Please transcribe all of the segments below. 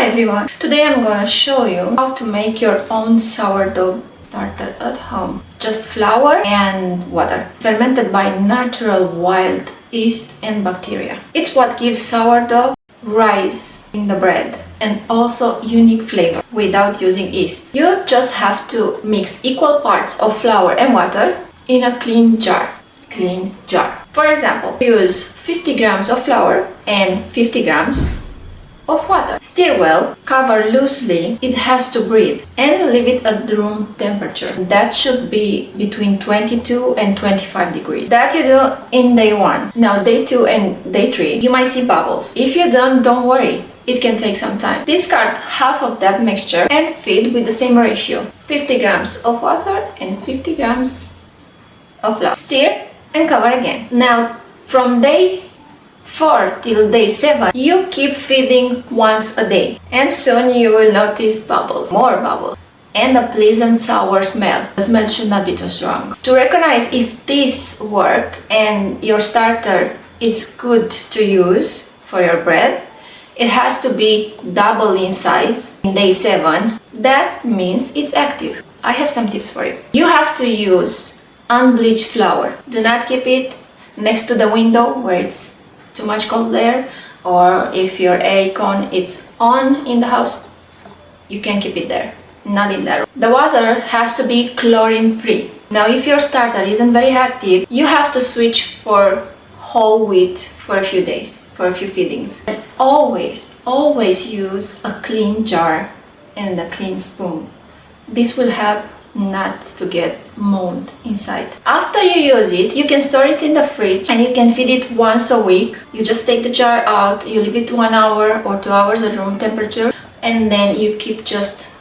Hi everyone! Today I'm gonna show you how to make your own sourdough starter at home. Just flour and water, fermented by natural wild yeast and bacteria. It's what gives sourdough rise in the bread and also unique flavor without using yeast. You just have to mix equal parts of flour and water in a clean jar. For example, use 50 grams of flour and 50 grams of water. Stir well, cover loosely, it has to breathe, and leave it at room temperature. That should be between 22 and 25 degrees. That you do in day 1. Now day 2 and day 3, you might see bubbles. If you don't worry. It can take some time. Discard half of that mixture and feed with the same ratio. 50 grams of water and 50 grams of flour. Stir and cover again. Now from day 4 till day 7, you keep feeding once a day, and soon you will notice bubbles, more bubbles, and a pleasant sour smell. The smell should not be too strong. To recognize if this worked and your starter is good to use for your bread, it has to be double in size in day 7. That means it's active. I have some tips for you. You have to use unbleached flour. Do not keep it next to the window where it's too much cold air, or if your aircon is on in the house, you can keep it there, not in there. The water has to be chlorine free. Now if your starter isn't very active, you have to switch for whole wheat for a few days, for a few feedings. And always use a clean jar and a clean spoon. This will help not to get mold inside. After you use it, you can store it in the fridge and you can feed it once a week. You just take the jar out, you leave it 1 hour or 2 hours at room temperature, and then you keep just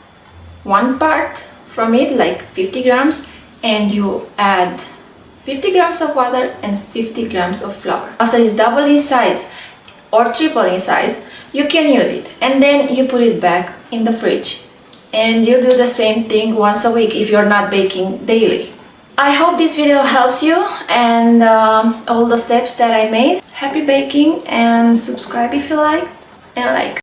one part from it, like 50 grams, and you add 50 grams of water and 50 grams of flour. After it's double in size or triple in size, you can use it, and then you put it back in the fridge. And you do the same thing once a week if you're not baking daily. I hope this video helps you and all the steps that I made. Happy baking, and subscribe if you like, and like.